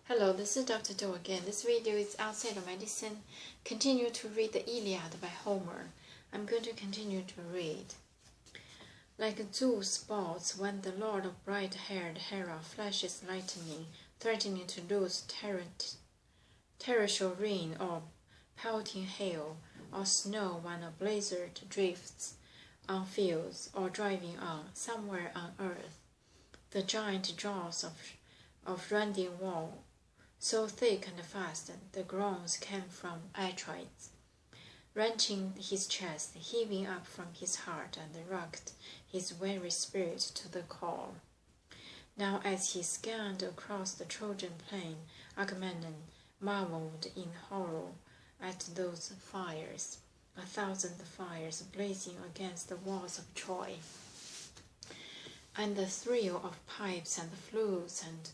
Hello, this is Dr. Do again. This video is outside of medicine. Continue to read the Iliad by Homer. I'm going to continue to read. Like Zeus sports when the lord of bright-haired Hera flashes lightning, threatening to lose torrential rain or pelting hail, or snow when a blizzard drifts on fields or driving on somewhere on earth. The giant jaws of rending wall, so thick and fast, the groans came from Atrides, wrenching his chest, heaving up from his heart, and rocked his very spirit to the core. Now as he scanned across the Trojan plain, Agamemnon marveled in horror at those fires, 1,000 fires blazing against the walls of Troy, and the thrill of pipes and flutes and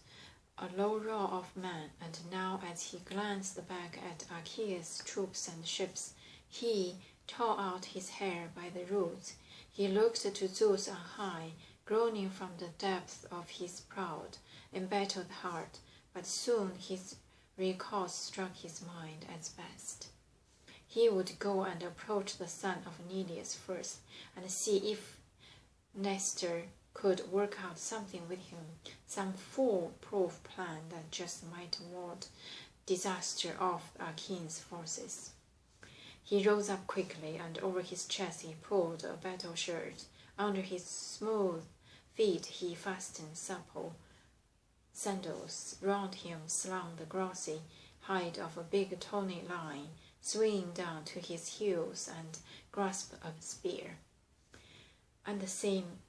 a low roar of men. And now as he glanced back at Achaea's troops and ships, he tore out his hair by the roots. He looked to Zeus on high, groaning from the depth of his proud, embattled heart, but soon his recalls struck his mind as best. He would go and approach the son of Neleus first, and see if Nestor could work out something with him, some foolproof plan that just might ward disaster off Achaeans' forces. He rose up quickly, and over his chest he pulled a battle shirt. Under his smooth feet he fastened supple sandals. Round him slung the glossy hide of a big tawny lion, swinging down to his heels, and grasped a spear. And the same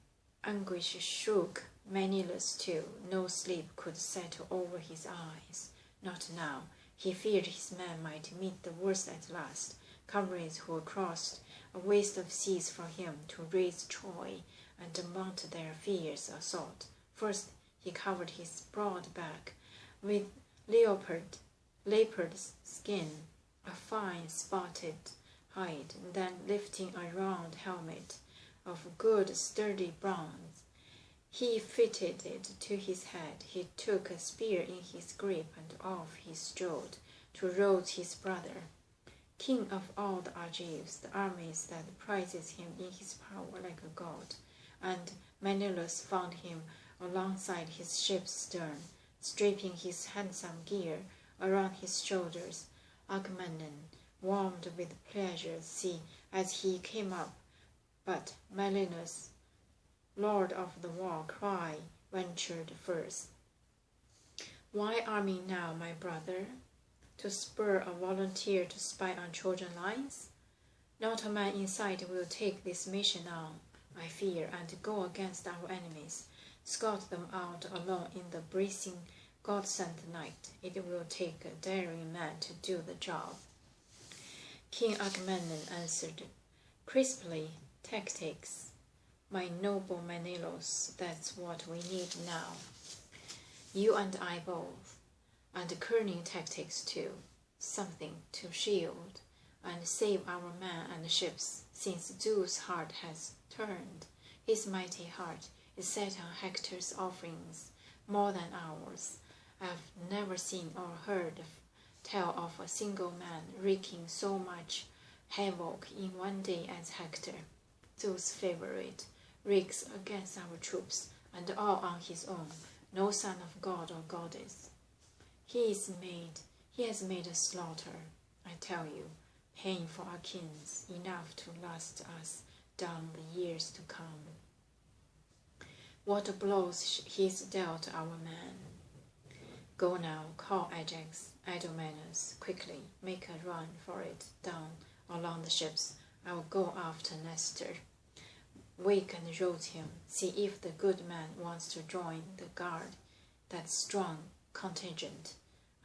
anguish shook Menelaus too. No sleep could settle over his eyes. Not now. He feared his men might meet the worst at last. Comrades who crossed a waste of seas for him to raise Troy and mount their fierce assault. First he covered his broad back with leopard skin, a fine spotted hide, then lifting a round helmet of good sturdy bronze, he fitted it to his head. He took a spear in his grip, and off he strode to Rhodes his brother, king of all the Argives, the armies that prizes him in his power like a god. And Menelaus found him alongside his ship's stern, stripping his handsome gear around his shoulders. Agamemnon, warmed with pleasure, see as he came up, but Menelaus, lord of the war cry, ventured first. Why arming now, my brother? To spur a volunteer to spy on Trojan lines? Not a man in sight will take this mission on, I fear, and go against our enemies, scout them out alone in the bracing God-sent night. It will take a daring man to do the job. King Agamemnon answered crisply, tactics, my noble Menelaus, that's what we need now. You and I both, and cunning tactics too, something to shield and save our men and ships, since Zeus' heart has turned. His mighty heart is set on Hector's offerings more than ours. I've never seen or heard tell of a single man wreaking so much havoc in one day as Hector, Zeus' favorite, wreaks against our troops, and all on his own, no son of god or goddess. He has made a slaughter, I tell you, pain for Achaeans, enough to last us down the years to come. What blows he's dealt our man. Go now, call Ajax, Idomeneus, quickly, make a run for it down along the ships. I'll go after Nestor. Wake and rouse him, see if the good man wants to join the guard, that strong contingent,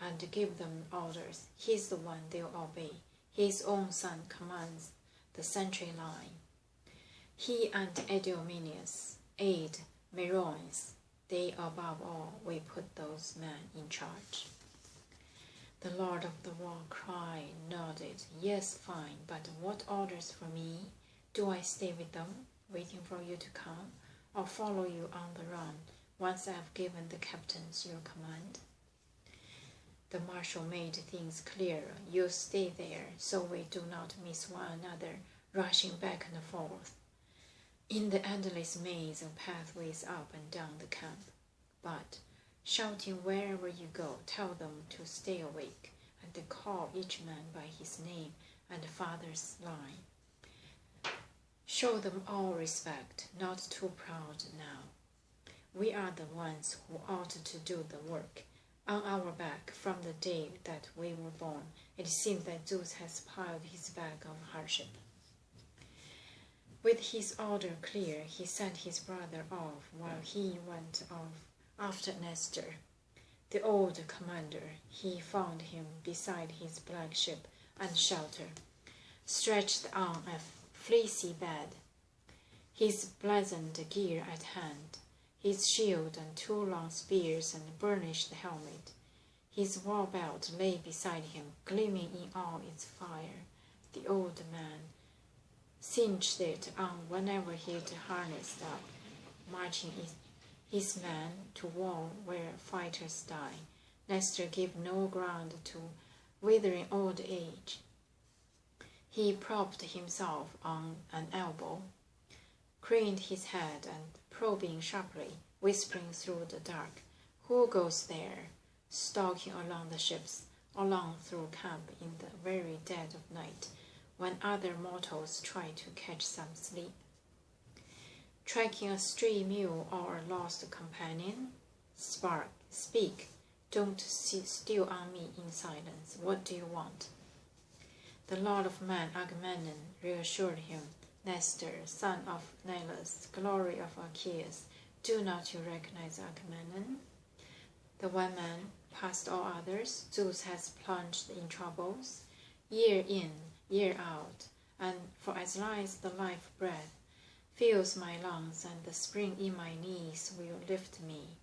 and give them orders. He's the one they'll obey. His own son commands the sentry line. He and Idomeneus aid Meroeans. They above all, we put those men in charge. The lord of the war cried, nodded, yes, fine, but what orders for me? Do I stay with them, waiting for you to come, or follow you on the run, once I have given the captains your command? marshal made things clearer. You stay there, so we do not miss one another, rushing back and forth in the endless maze of pathways up and down the camp. But, shouting wherever you go, tell them to stay awake, and call each man by his name and father's line. Show them all respect, not too proud now. We are the ones who ought to do the work. On our back, from the day that we were born, it seems that Zeus has piled his bag of hardship. With his order clear, he sent his brother off while he went off after Nestor, the old commander. He found him beside his black ship and shelter, stretched on a fleecy bed, his blazoned gear at hand, his shield and 2 long spears and burnished helmet. His war belt lay beside him, gleaming in all its fire. The old man cinched it on whenever he'd harnessed up, marching his men to war where fighters die. Nestor gave no ground to withering old age. He propped himself on an elbow, craned his head, and probing sharply, whispering through the dark, "Who goes there?" Stalking along the ships, along through camp in the very dead of night, when other mortals try to catch some sleep. Tracking a stray mule or a lost companion? Speak. Don't steal on me in silence. What do you want? The Lord of Man, Agamemnon, reassured him. Nestor, son of Nilus, glory of Achaeus, do not you recognize Agamemnon? The one man, past all others, Zeus has plunged in troubles, year in, year out, and for as long as the life breath fills my lungs and the spring in my knees will lift me,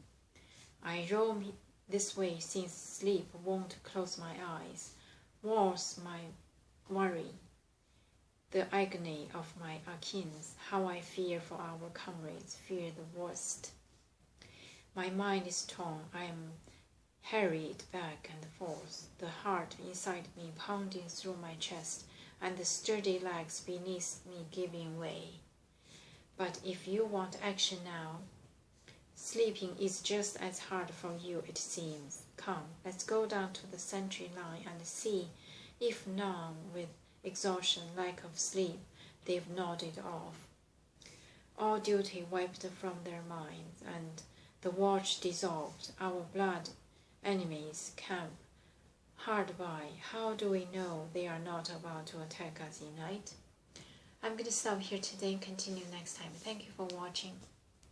I roam this way since sleep won't close my eyes. War's my worry, the agony of my Achaeans, how I fear for our comrades, fear the worst. My mind is torn, I am harried back and forth, the heart inside me pounding through my chest, and the sturdy legs beneath me giving way. But if you want action now, sleeping is just as hard for you, it seems. Come, let's go down to the sentry line and see if numb with exhaustion, lack of sleep, they've nodded off. All duty wiped from their minds, and the watch dissolved. Our blood enemies camp hard by. How do we know they are not about to attack us in night? I'm going to stop here today and continue next time. Thank you for watching.